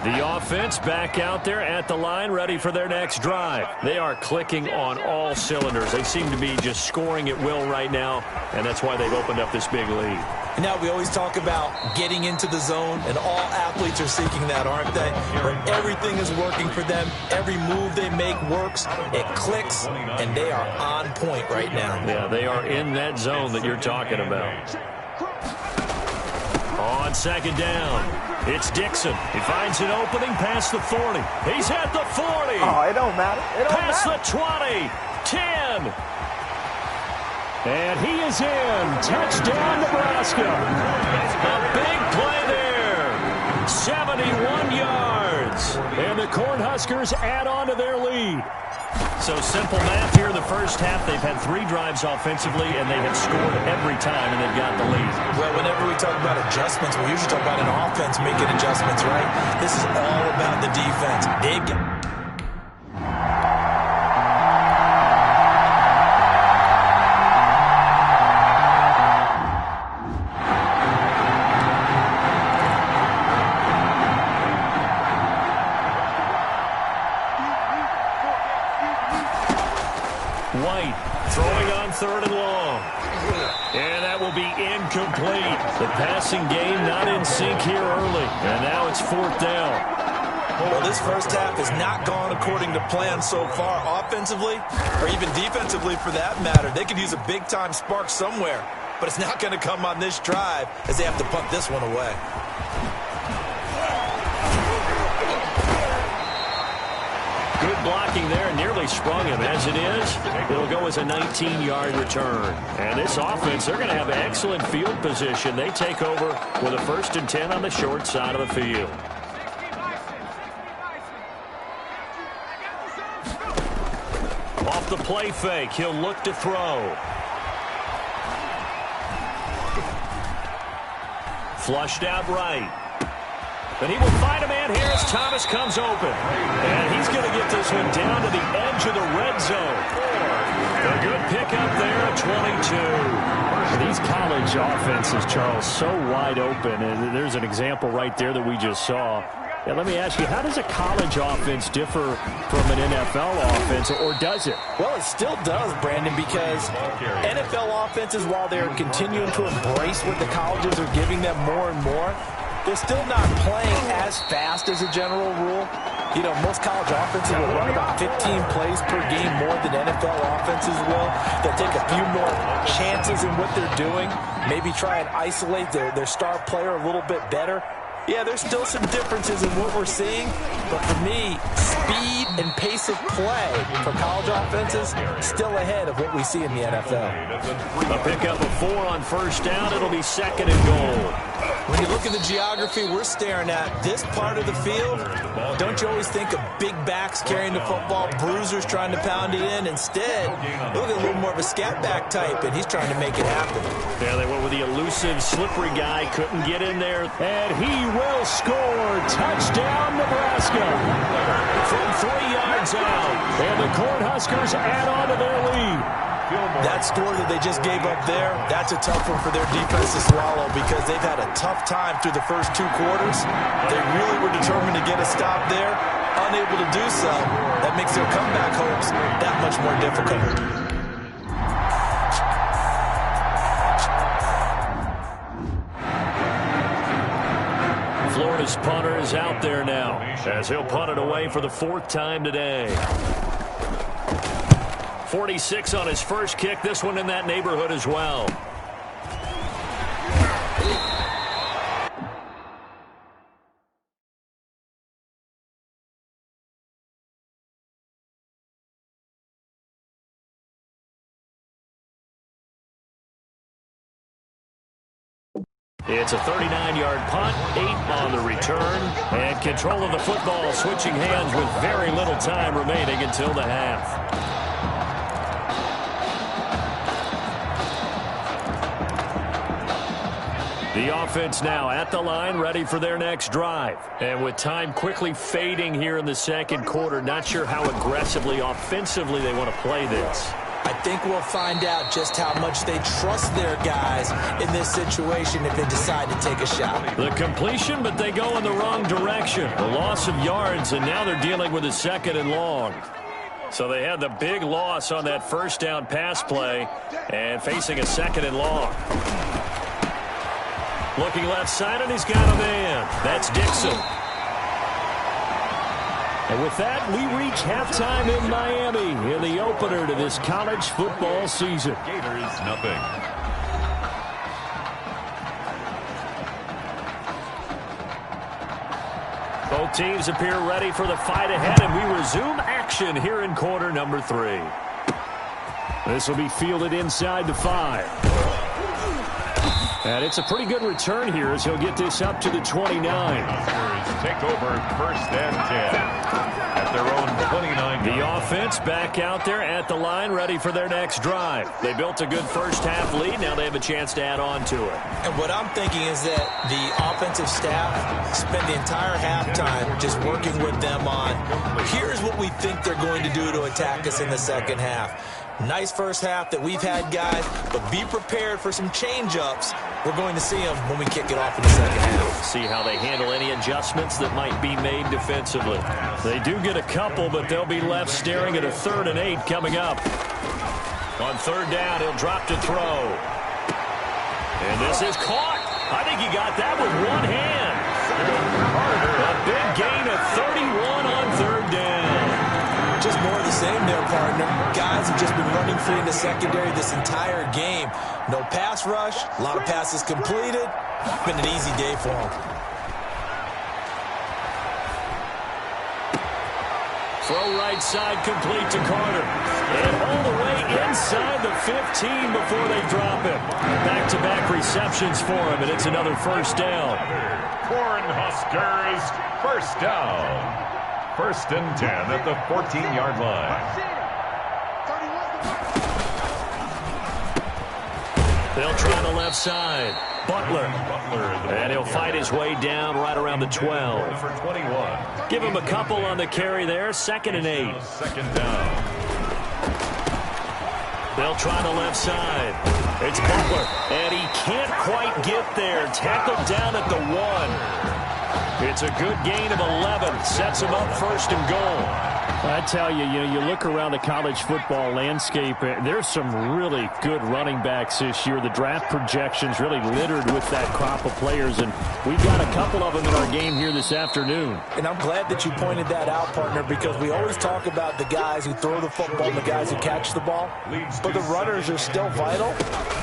The offense back out there at the line, ready for their next drive. They are clicking on all cylinders. They seem to be just scoring at will right now, and that's why they've opened up this big lead. And now we always talk about getting into the zone, and all athletes are seeking that, aren't they? Where everything is working for them. Every move they make works. It clicks, and they are on point right now. Yeah, they are in that zone that you're talking about. On 2nd down, it's Dixon. He finds an opening past the 40. He's at the 40. Oh, it don't matter. It don't past matter. the 20, 10. And he is in. Touchdown, Nebraska. A big play there. 71 yards. And the Cornhuskers add on to their lead. So simple math here in the first half. They've had 3 drives offensively, and they have scored every time, and they've got the lead. Well, whenever we talk about adjustments, we usually talk about an offense making adjustments, right? This is all about the defense. They've got... White throwing on 3rd and long. And that will be incomplete. The passing game not in sync here early. And now it's 4th down. Well, this first half has not gone according to plan so far offensively or even defensively for that matter. They could use a big-time spark somewhere, but it's not going to come on this drive as they have to punt this one away. Good blocking there, nearly sprung him. As it is, it'll go as a 19-yard return. And this offense, they're going to have excellent field position. They take over with a 1st and 10 on the short side of the field. Off the play fake, he'll look to throw. Flushed out right. And he will find a man here as Thomas comes open. And he's going to get this one down to the edge of the red zone. A good pickup there at 22. These college offenses, Charles, so wide open. And there's an example right there that we just saw. Yeah, let me ask you, how does a college offense differ from an NFL offense, or does it? Well, it still does, Brandon, because NFL offenses, while they're continuing to embrace what the colleges are giving them more and more, they're still not playing as fast as a general rule. You know, most college offenses will run about 15 plays per game more than NFL offenses will. They'll take a few more chances in what they're doing, maybe try and isolate their star player a little bit better. Yeah, there's still some differences in what we're seeing, but for me, speed and pace of play for college offenses still ahead of what we see in the NFL. A pickup of 4 on 1st down. It'll be 2nd and goal. When you look at the geography we're staring at, this part of the field, don't you always think of big backs carrying the football, bruisers trying to pound it in? Instead, look at a little more of a scat back type, and he's trying to make it happen. Yeah, they went with the elusive, slippery guy, couldn't get in there, and he will score. Touchdown, Nebraska. From 3 yards out, and the Cornhuskers add on to their lead. That score that they just gave up there, that's a tough one for their defense to swallow because they've had a tough time through the first 2 quarters. They really were determined to get a stop there. Unable to do so, that makes their comeback hopes that much more difficult. Florida's punter is out there now as he'll punt it away for the 4th time today. 46 on his first kick. This one in that neighborhood as well. It's a 39-yard punt, 8 on the return, and control of the football switching hands with very little time remaining until the half. The offense now at the line, ready for their next drive. And with time quickly fading here in the 2nd quarter, not sure how aggressively, offensively they want to play this. I think we'll find out just how much they trust their guys in this situation if they decide to take a shot. The completion, but they go in the wrong direction. The loss of yards, and now they're dealing with a 2nd and long. So they had the big loss on that 1st down pass play and facing a 2nd and long. Looking left side, and he's got a man. That's Dixon. And with that, we reach halftime in Miami in the opener to this college football season. Gators, nothing. Both teams appear ready for the fight ahead, and we resume action here in quarter number 3. This will be fielded inside the 5. And it's a pretty good return here as he'll get this up to the 29. Take over 1st and 10 at their own 29. The offense back out there at the line, ready for their next drive. They built a good first half lead. Now they have a chance to add on to it. And what I'm thinking is that the offensive staff spent the entire halftime just working with them on, here's what we think they're going to do to attack us in the 2nd half. Nice first half that we've had, guys, but be prepared for some change-ups We're going to see them when we kick it off in the second half. See how they handle any adjustments that might be made defensively. They do get a couple, but they'll be left staring at a 3rd and 8 coming up. On 3rd down, he'll drop to throw. And this is caught. I think he got that with one hand. A big gain of 31 on 3rd down. Just more of the same there, partner. Guys have just been running free in the secondary this entire game. No pass rush, a lot of passes completed. Been an easy day for them. Throw right side complete to Carter. And all the way inside the 15 before they drop it. Back-to-back receptions for him, and it's another 1st down. Cornhuskers, 1st down. 1st and 10 at the 14-yard line. They'll try the left side. Butler. And he'll fight his way down right around the 12. For 21. Give him a couple on the carry there. 2nd and 8. 2nd down. They'll try the left side. It's Butler. And he can't quite get there. Tackled down at the 1. It's a good gain of 11. Sets him up 1st and goal. I tell you, you look around the college football landscape, there's some really good running backs this year. The draft projections really littered with that crop of players, and we've got a couple of them in our game here this afternoon. And I'm glad that you pointed that out, partner, because we always talk about the guys who throw the football and the guys who catch the ball, but the runners are still vital,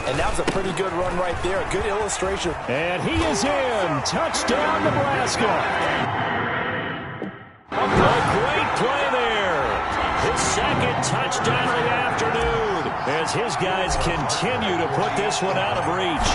and that was a pretty good run right there, a good illustration. And he is in. Touchdown, Nebraska. A great play there. His 2nd touchdown of the afternoon as his guys continue to put this one out of reach.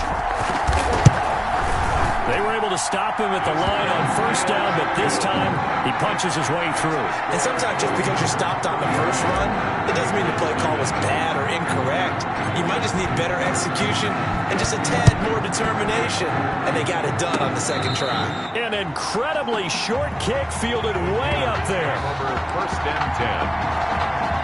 They were able to stop him at the line on 1st down, but this time he punches his way through. And sometimes just because you're stopped on the first run, it doesn't mean the play call was bad or incorrect. You might just need better execution and just a tad more determination. And they got it done on the 2nd try. An incredibly short kick fielded way up there. 1st and 10.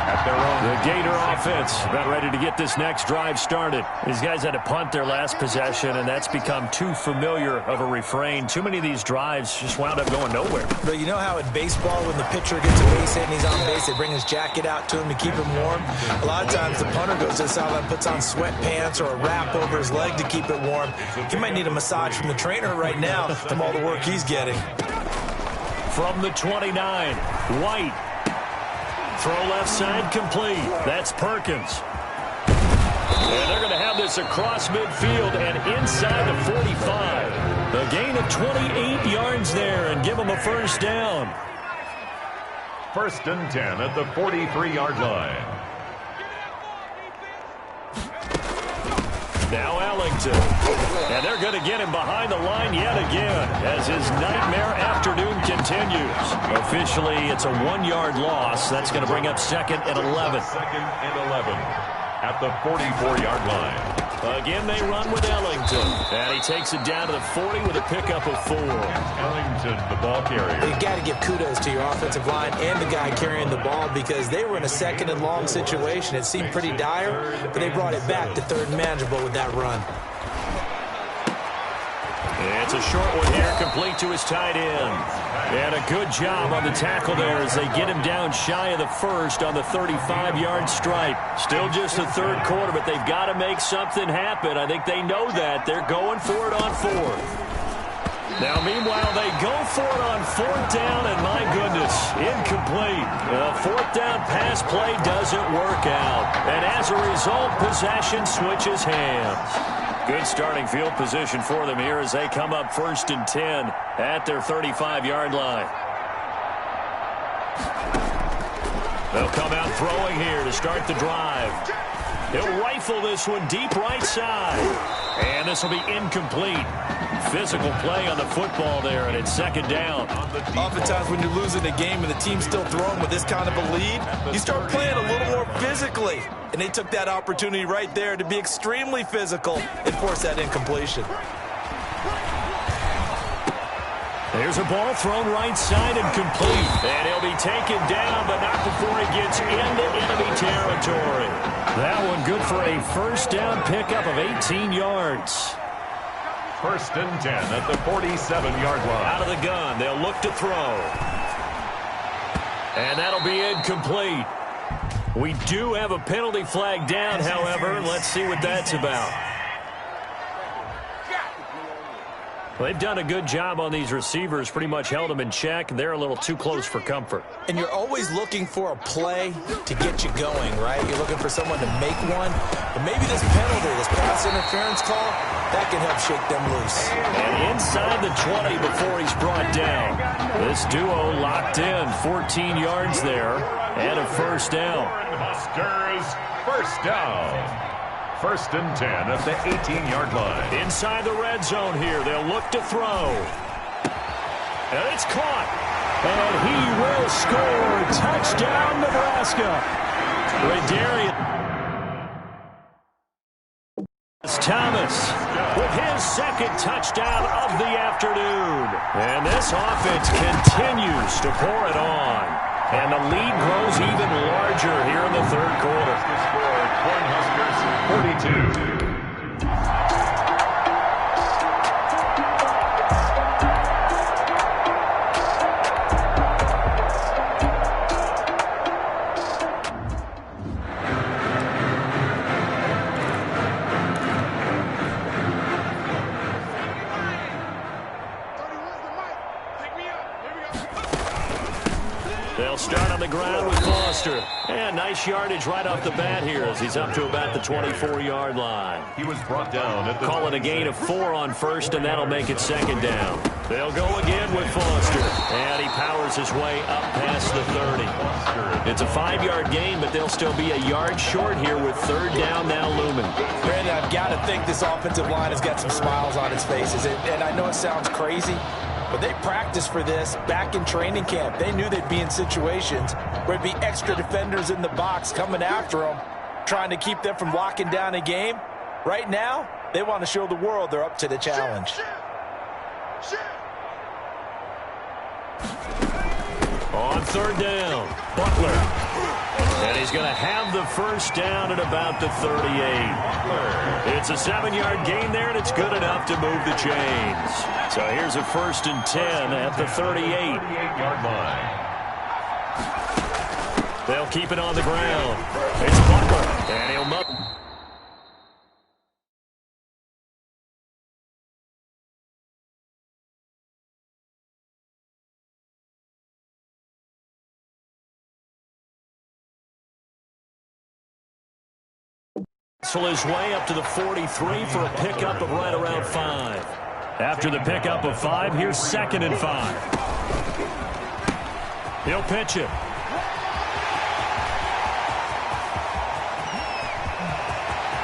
At their own. The Gator offense about ready to get this next drive started. These guys had to punt their last possession, and that's become too familiar of a refrain. Too many of these drives just wound up going nowhere. But you know how in baseball, when the pitcher gets a base hit and he's on base, they bring his jacket out to him to keep him warm? A lot of times the punter goes to the sideline, puts on sweatpants or a wrap over his leg to keep it warm. He might need a massage from the trainer right now from all the work he's getting. From the 29, White. Throw left side complete. That's Perkins. And they're going to have this across midfield and inside the 45. The gain of 28 yards there and give them a 1st down. 1st and 10 at the 43-yard line. Now Ellington. And they're going to get him behind the line yet again as his nightmare afternoon continues. Officially, it's a 1-yard loss. That's going to bring up 2nd and 11. 2nd and 11 at the 44-yard line. Again, they run with Ellington. And he takes it down to the 40 with a pickup of 4. Ellington, the ball carrier. You got to give kudos to your offensive line and the guy carrying the ball because they were in a 2nd and long situation. It seemed pretty dire, but they brought it back to 3rd and manageable with that run. It's a short one here, complete to his tight end. And a good job on the tackle there as they get him down shy of the 1st on the 35-yard stripe. Still just the 3rd quarter, but they've got to make something happen. I think they know that. They're going for it on 4th. Now, meanwhile, they go for it on 4th down, and my goodness, incomplete. The 4th down pass play doesn't work out. And as a result, possession switches hands. Good starting field position for them here as they come up 1st and 10 at their 35-yard line. They'll come out throwing here to start the drive. He'll rifle this one deep right side. And this will be incomplete. Physical play on the football there, and it's 2nd down. Oftentimes when you're losing a game and the team's still throwing with this kind of a lead, you start playing a little more physically. And they took that opportunity right there to be extremely physical and force that incompletion. There's a ball thrown right side and complete. And he'll be taken down, but not before he gets into enemy territory. That one good for a 1st down pickup of 18 yards. First and 10 at the 47-yard line. Out of the gun, they'll look to throw. And that'll be incomplete. We do have a penalty flag down, however. Let's see what that's about. They've done a good job on these receivers, pretty much held them in check. They're a little too close for comfort. And you're always looking for a play to get you going, right? You're looking for someone to make one. But maybe this penalty, this pass interference call, that can help shake them loose. And inside the 20 before he's brought down. This duo locked in, 14 yards there, and a first down. Huskers, first down. First and 10 at the 18-yard line. Inside the red zone here. They'll look to throw. And it's caught. And he will score. Touchdown, Nebraska. Radarius Thomas with his second touchdown of the afternoon. And this offense continues to pour it on. And the lead grows even larger here in the third quarter. Huskers 42. They'll start on the ground with Foster. And nice yardage right off the bat here as he's up to about the 24-yard line. He was brought down at the Calling a gain of 4 on first, and that'll make it second down. They'll go again with Foster. And he powers his way up past the 30. It's a 5-yard gain, but they'll still be a yard short here with third down now looming. Brandon, I've got to think this offensive line has got some smiles on its faces. And I know it sounds crazy, but they practiced for this back in training camp. They knew they'd be in situations where there'd be extra defenders in the box coming after them, trying to keep them from locking down a game. Right now, they want to show the world they're up to the challenge. On third down, Butler. And he's going to have the first down at about the 38. It's a 7-yard gain there, and it's good enough to move the chains. So here's a first and 10 at the 38-yard line. They'll keep it on the ground. It's Butler, and he'll muck. His way up to the 43 for a pickup of right around 5. After the pickup of 5, here's 2nd and 5. He'll pitch it.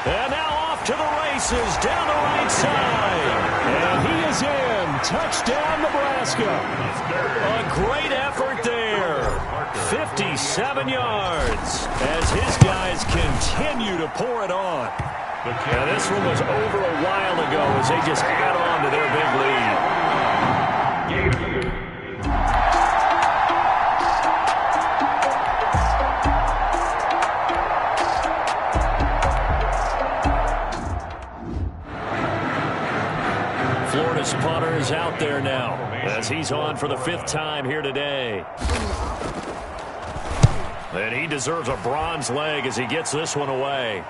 And now off to the races down the right side. And he is in. Touchdown, Nebraska. A great effort there. 57 yards as his guys continue to pour it on. Now this one was over a while ago as they just add on to their big lead. Florida's punter is out there now as he's on for the 5th time here today. And he deserves a bronze leg as he gets this one away.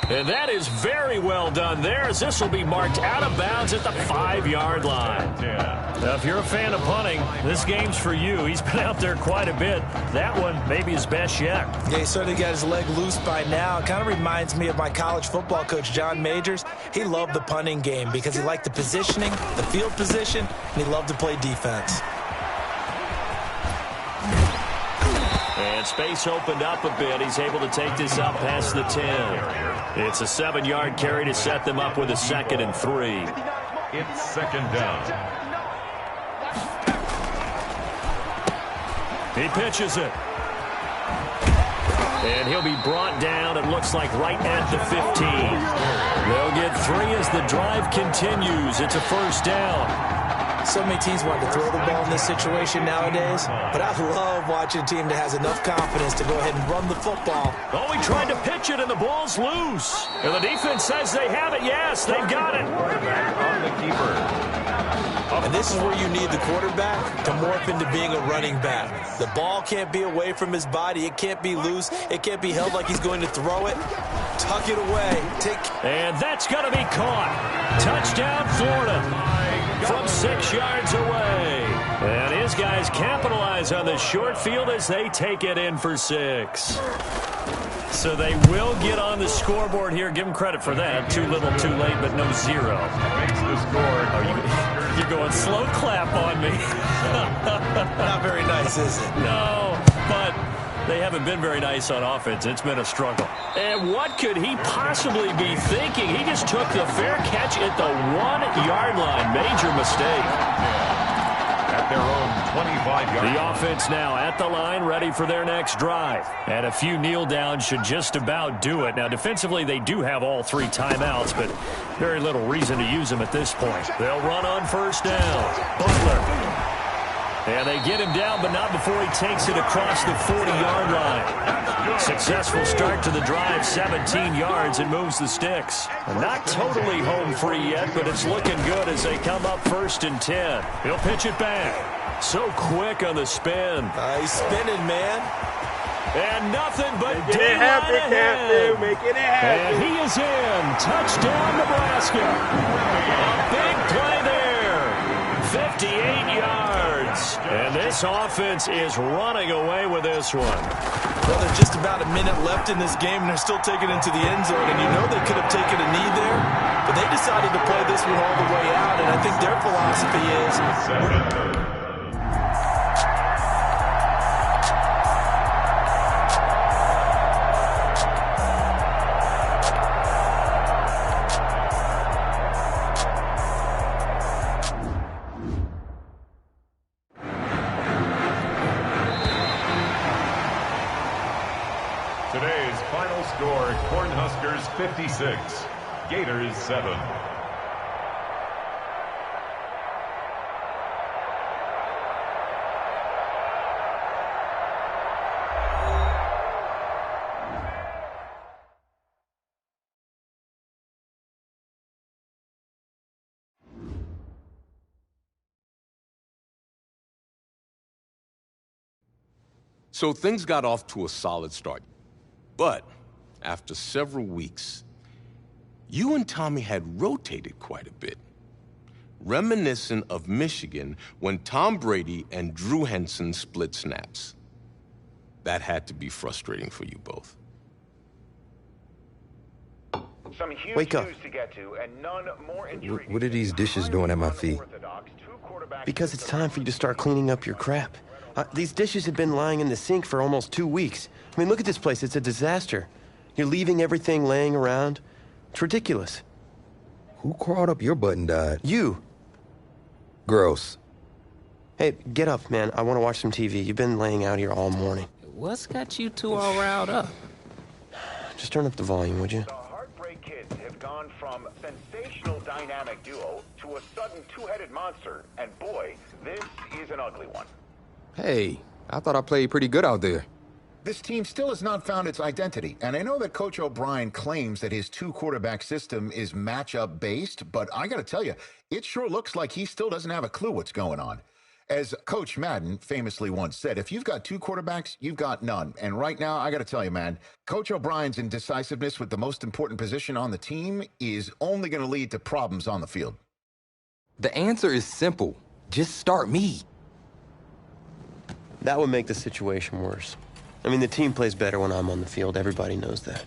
And that is very well done there as this will be marked out of bounds at the 5-yard line. Now, if you're a fan of punting, this game's for you. He's been out there quite a bit. That one maybe his best yet. Yeah, he certainly got his leg loose by now. It kind of reminds me of my college football coach, John Majors. He loved the punting game because he liked the positioning, the field position, and he loved to play defense. And space opened up a bit. He's able to take this up past the 10. It's a 7-yard carry to set them up with a 2nd and 3. It's 2nd down. He pitches it. And he'll be brought down, it looks like, right at the 15. They'll get 3 as the drive continues. It's a first down. So many teams want to throw the ball in this situation nowadays, but I love watching a team that has enough confidence to go ahead and run the football. Oh, he tried to pitch it, and the ball's loose. And the defense says they have it. Yes, they've got it. Quarterback on the keeper. And this is where you need the quarterback to morph into being a running back. The ball can't be away from his body. It can't be loose. It can't be held like he's going to throw it. Tuck it away. And that's going to be caught. Touchdown, Florida. From 6 yards away. And his guys capitalize on the short field as they take it in for 6. So they will get on the scoreboard here. Give them credit for that. Too little, too late, but no 0. Makes the score. You're going slow clap on me. Not very nice, is it? No, but they haven't been very nice on offense. It's been a struggle. And what could he possibly be thinking? He just took the fair catch at the 1-yard line. Major mistake. At their own 25-yard. The offense now at the line, ready for their next drive. And a few kneel downs should just about do it. Now, defensively, they do have all 3 timeouts, but very little reason to use them at this point. They'll run on first down. Butler. And they get him down, but not before he takes it across the 40-yard line. Successful start to the drive, 17 yards, and moves the sticks. Not totally home free yet, but it's looking good as they come up 1st and 10. He'll pitch it back. So quick on the spin. He's spinning, man. And nothing but Make it happen, Captain. Make it happen. And he is in. Touchdown, Nebraska. A big play there. 58 yards. And this offense is running away with this one. Well, there's just about a minute left in this game, and they're still taking it into the end zone. And you know they could have taken a knee there, but they decided to play this one all the way out. And I think their philosophy is... Today's final score, Cornhuskers 56, Gators 7. So things got off to a solid start. But after several weeks, you and Tommy had rotated quite a bit. Reminiscent of Michigan when Tom Brady and Drew Henson split snaps. That had to be frustrating for you both. Some huge Wake up. news to get to, and none more intriguing. What are these dishes doing at my feet? Because it's time for you to start cleaning up your crap. These dishes have been lying in the sink for almost 2 weeks. I mean, look at this place. It's a disaster. You're leaving everything laying around. It's ridiculous. Who crawled up your butt and died? You. Gross. Hey, get up, man. I want to watch some TV. You've been laying out here all morning. What's got you two all riled up? Just turn up the volume, would you? The Heartbreak Kids have gone from sensational dynamic duo to a sudden two-headed monster. And boy, this is an ugly one. Hey, I thought I played pretty good out there. This team still has not found its identity, and I know that Coach O'Brien claims that his 2-quarterback system is matchup based, but I gotta tell you, it sure looks like he still doesn't have a clue what's going on. As Coach Madden famously once said, if you've got 2 quarterbacks, you've got none. And right now, I gotta tell you, man, Coach O'Brien's indecisiveness with the most important position on the team is only gonna lead to problems on the field. The answer is simple. Just start me. That would make the situation worse. I mean, the team plays better when I'm on the field. Everybody knows that.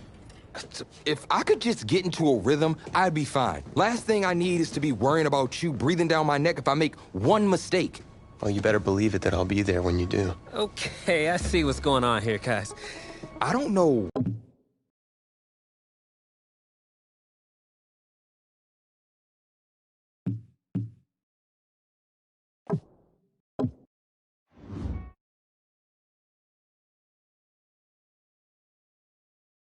If I could just get into a rhythm, I'd be fine. Last thing I need is to be worrying about you breathing down my neck if I make one mistake. Well, you better believe it that I'll be there when you do. Okay, I see what's going on here, guys. I don't know